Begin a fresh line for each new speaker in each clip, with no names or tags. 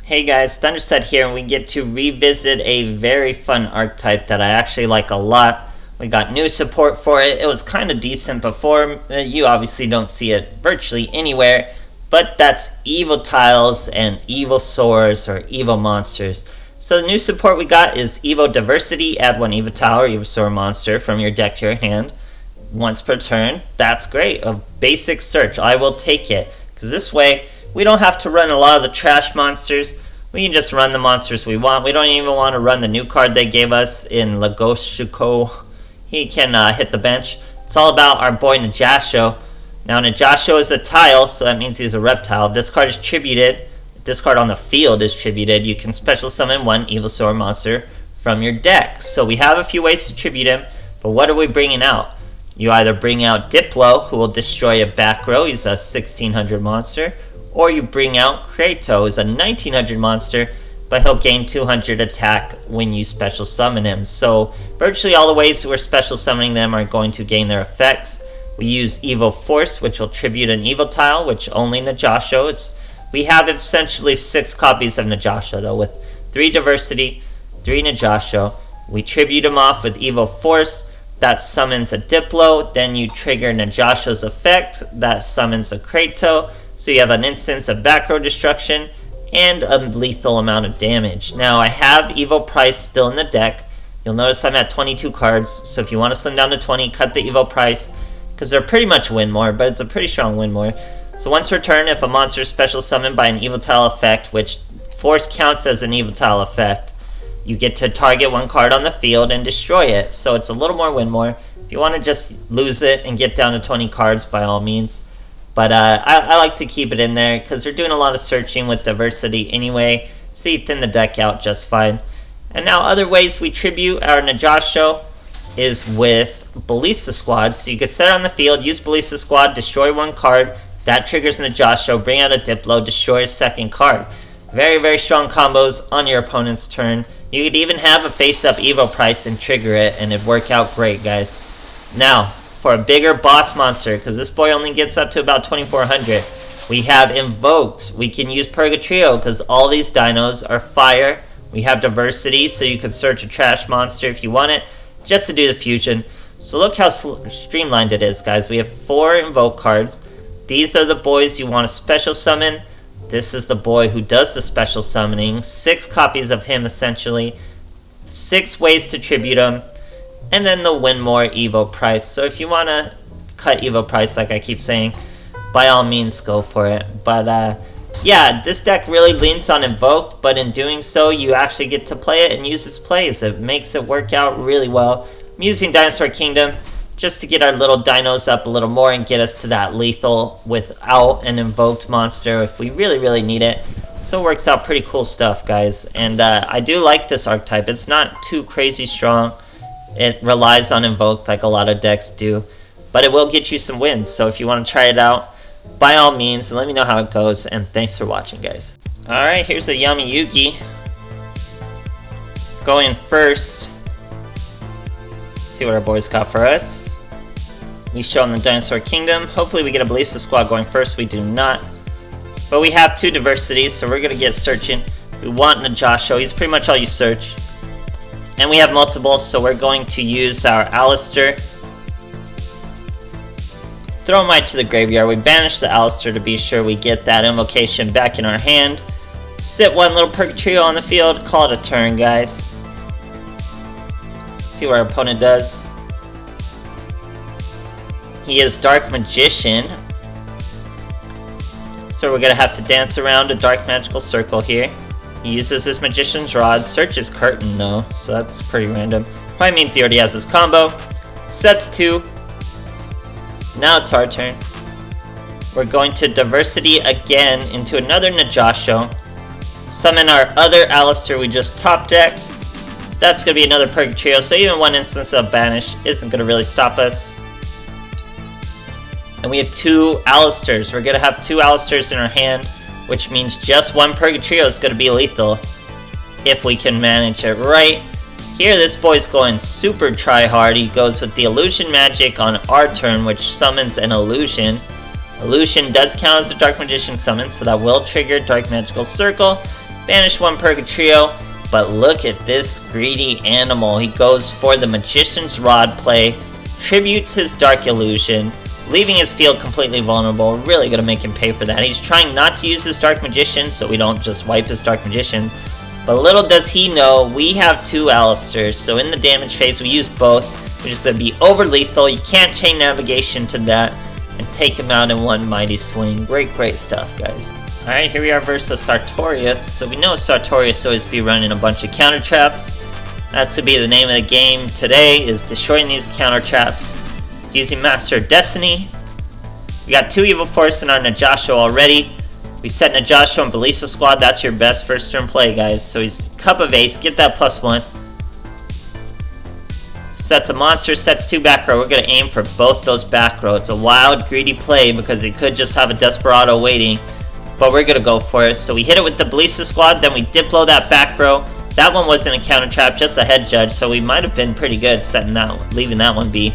Hey guys, THUNDERSTUD here, and we get to revisit a very fun archetype that I actually like a lot. We got new support for it. It was kind of decent before. You obviously don't see it virtually anywhere, but that's Evo tiles and Evo Saurs or Evo monsters. So the new support we got is Evo Diversity. Add one Evo tile or Evo Saur monster from your deck to your hand once per turn. That's great. A basic search. I will take it, because this way we don't have to run a lot of the trash monsters. We can just run the monsters we want. We don't even want to run the new card they gave us in Lagoshuko. He can hit the bench. It's all about our boy Najasho. Now Najasho is a tile, so that means he's a reptile. If this card is tributed, if this card on the field is tributed, you can special summon one EVOS monster from your deck. So we have a few ways to tribute him, but what are we bringing out? You either bring out Diplo, who will destroy a back row. He's a 1600 monster. Or you bring out Kratos, who's a 1900 monster, but he'll gain 200 attack when you special summon him. So virtually all the ways we're special summoning them are going to gain their effects. We use Evo Force, which will tribute an Evo tile, which only Najasho. We have essentially 6 copies of Najasho though, with 3 Diversity, 3 Najasho. We tribute him off with Evo Force. That summons a Diplo. Then you trigger Najasho's effect. That summons a Kratos. So you have an instance of back row destruction and a lethal amount of damage. Now I have Evo Price still in the deck. You'll notice I'm at 22 cards, so if you want to slim down to 20, cut the Evo Price, because they're pretty much win more, but it's a pretty strong win more. So once per turn, if a monster is special summoned by an Evo Tile effect, which Force counts as an Evo Tile effect, you get to target one card on the field and destroy it. So it's a little more win more. If you want to just lose it and get down to 20 cards, by all means. But I like to keep it in there because they're doing a lot of searching with Diversity anyway, so you thin the deck out just fine. And now other ways we tribute our Najasho is with Ballista Squad. So you can set it on the field, use Ballista Squad, destroy one card, that triggers Najasho, bring out a Diplo, destroy a second card. Very, very strong combos on your opponent's turn. You could even have a face-up Evo Price and trigger it, and it'd work out great, guys. Now, for a bigger boss monster, because this boy only gets up to about 2400, we have Invoked. We can use Purgatrio because all these dinos are fire. We have Diversity, so you can search a trash monster if you want it, just to do the fusion. So look how streamlined it is, guys. We have 4 Invoke cards. These are the boys you want to special summon. This is the boy who does the special summoning. 6 copies of him, essentially. 6 ways to tribute him. And then the win more Evo Price. So if you want to cut Evo Price, like I keep saying, by all means go for it. But yeah, this deck really leans on Invoked, but in doing so, you actually get to play it and use its plays. It makes it work out really well. I'm using Dinosaur Kingdom just to get our little dinos up a little more and get us to that lethal without an Invoked monster if we really, really need it. So it works out pretty cool stuff, guys. And I do like this archetype. It's not too crazy strong. It relies on Invoked like a lot of decks do, but it will get you some wins. So if you want to try it out, by all means, let me know how it goes, and thanks for watching, guys. Alright, here's a Yami Yugi. Going first. See what our boys got for us. We show them the Dinosaur Kingdom. Hopefully we get a Ballista Squad going first. We do not. But we have 2 Diversities, so we're going to get searching. We want Najasho. He's pretty much all you search. And we have multiple, so we're going to use our Alistair. Throw him right to the graveyard. We banish the Alistair to be sure we get that invocation back in our hand. Sit one little Purgatrio on the field. Call it a turn, guys. See what our opponent does. He is Dark Magician. So we're going to have to dance around a Dark Magical Circle here. He uses his Magician's Rod, searches Curtain though, so that's pretty random. Probably means he already has his combo. Sets 2. Now it's our turn. We're going to Diversity again into another Najasho. Summon our other Alistair we just top deck. That's going to be another Purgatrio, so even one instance of Banish isn't going to really stop us. And we have 2 Alistairs. We're going to have 2 Alistairs in our hand, which means just one Purgatrio is going to be lethal if we can manage it right. Here this boy's going super try hard. He goes with the Illusion Magic on our turn, which summons an Illusion. Illusion does count as a Dark Magician summon, so that will trigger Dark Magical Circle. Banish one Purgatrio, but look at this greedy animal. He goes for the Magician's Rod play, tributes his Dark Illusion, leaving his field completely vulnerable. Really gonna make him pay for that. He's trying not to use his Dark Magician, so we don't just wipe his Dark Magician. But little does he know, we have 2 Alistairs, so in the damage phase we use both, which is going to be over lethal. You can't chain navigation to that and take him out in one mighty swing. Great stuff, guys. Alright, here we are versus Sartorius. So we know Sartorius always be running a bunch of counter traps. That's to be the name of the game today, is destroying these counter traps. Using Master of Destiny. We got 2 Evil Force in our Najasho already. We set Najasho and Belisa Squad. That's your best first turn play, guys. So he's Cup of Ace. Get that +1. Sets a monster, sets 2 back row. We're going to aim for both those back row. It's a wild, greedy play because he could just have a Desperado waiting. But we're going to go for it. So we hit it with the Belisa Squad. Then we Diplo that back row. That one wasn't a counter trap, just a head judge. So we might have been pretty good setting that one, leaving that one be.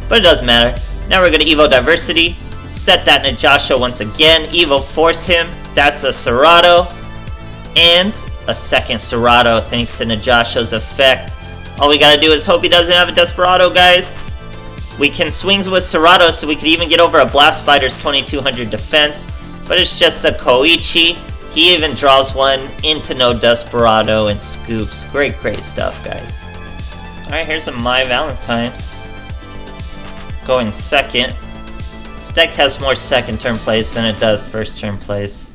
But it doesn't matter. Now we're going to Evo Diversity. Set that Najasho once again. Evo Force him. That's a Serato. And a second Serato thanks to Najasho's effect. All we gotta do is hope he doesn't have a Desperado, guys. We can swings with Serato, so we could even get over a Blast Spider's 2200 defense. But it's just a Koichi. He even draws one into no Desperado and scoops. Great stuff, guys. Alright, here's a My Valentine. Going second. This deck has more second turn plays than it does first turn plays.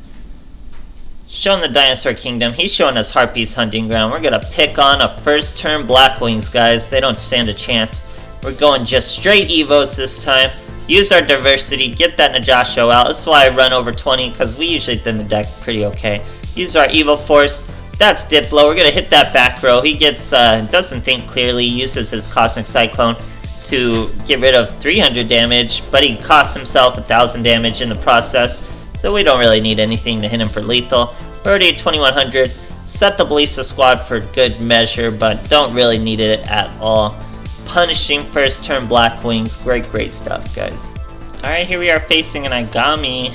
Showing the Dinosaur Kingdom. He's showing us Harpy's Hunting Ground. We're going to pick on a first turn Blackwings, guys. They don't stand a chance. We're going just straight Evos this time. Use our Diversity. Get that Najasho out. That's why I run over 20, because we usually thin the deck pretty okay. Use our Evo Force. That's Diplo. We're going to hit that back row. He gets, doesn't think clearly. Uses his Cosmic Cyclone to get rid of 300 damage, but he costs himself 1000 damage in the process, so we don't really need anything to hit him for lethal. We're already at 2100. Set the Belisa Squad for good measure, but don't really need it at all. Punishing first turn Blackwings. Great stuff, guys. Alright, here we are facing an Agami.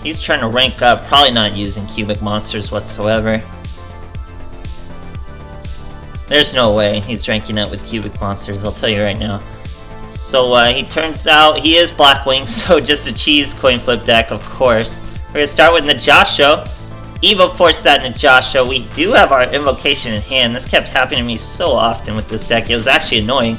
He's trying to rank up, probably not using cubic monsters whatsoever. There's no way he's ranking up with cubic monsters, I'll tell you right now. So he turns out he is Blackwing, so just a cheese coin flip deck, of course. We're going to start with Najasho. Evo Force that Najasho. We do have our Invocation in hand. This kept happening to me so often with this deck. It was actually annoying.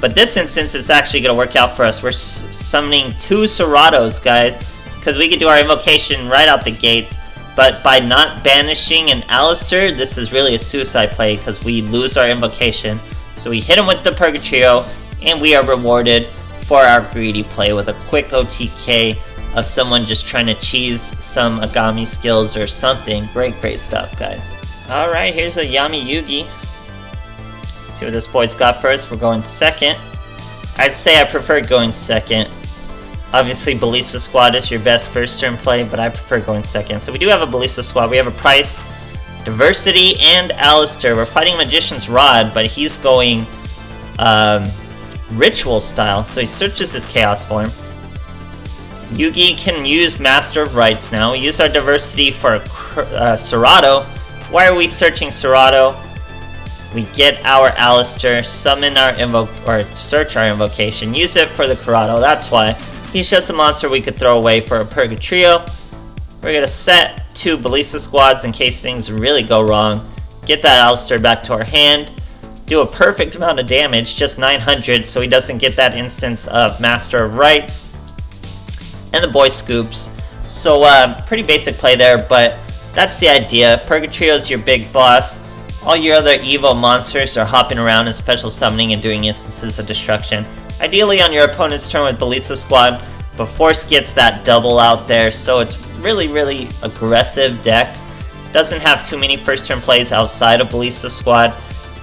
But this instance, it's actually going to work out for us. We're summoning 2 Seratos, guys, because we could do our Invocation right out the gates. But by not banishing an Alistair, this is really a suicide play because we lose our Invocation. So we hit him with the Purgatrio, and we are rewarded for our greedy play with a quick OTK of someone just trying to cheese some Agami skills or something. Great stuff, guys. Alright, here's a Yami Yugi. See what this boy's got first. We're going second. I'd say I prefer going second. Obviously, Belisa Squad is your best first turn play, but I prefer going second. So we do have a Belisa Squad. We have a Price, Diversity, and Alistair. We're fighting Magician's Rod, but he's going Ritual style, so he searches his Chaos form. Yugi can use Master of Rites now. We use our Diversity for Serato. Why are we searching Serato? We get our Alistair, summon our search our Invocation, use it for the Corrado. That's why. He's just a monster we could throw away for a Purgatrio. We're going to set 2 Belisa Squads in case things really go wrong. Get that Alistair back to our hand. Do a perfect amount of damage, just 900, so he doesn't get that instance of Master of Rites. And the boy scoops. So, pretty basic play there, but that's the idea. Purgatrio is your big boss. All your other Evo monsters are hopping around and special summoning and doing instances of destruction. Ideally on your opponent's turn with Belisa Squad, but Force gets that double out there, so it's really aggressive deck. Doesn't have too many first turn plays outside of Belisa Squad,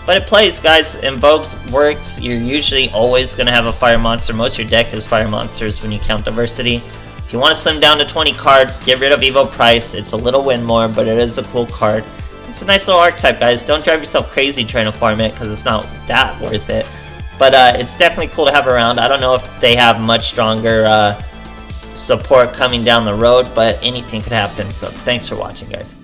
but it plays, guys. Invokes works. You're usually always going to have a fire monster. Most of your deck is fire monsters when you count Diversity. If you want to slim down to 20 cards, get rid of Evo Price. It's a little win more, but it is a cool card. It's a nice little archetype, guys. Don't drive yourself crazy trying to farm it because it's not that worth it. But it's definitely cool to have around. I don't know if they have much stronger support coming down the road, but anything could happen. So thanks for watching, guys.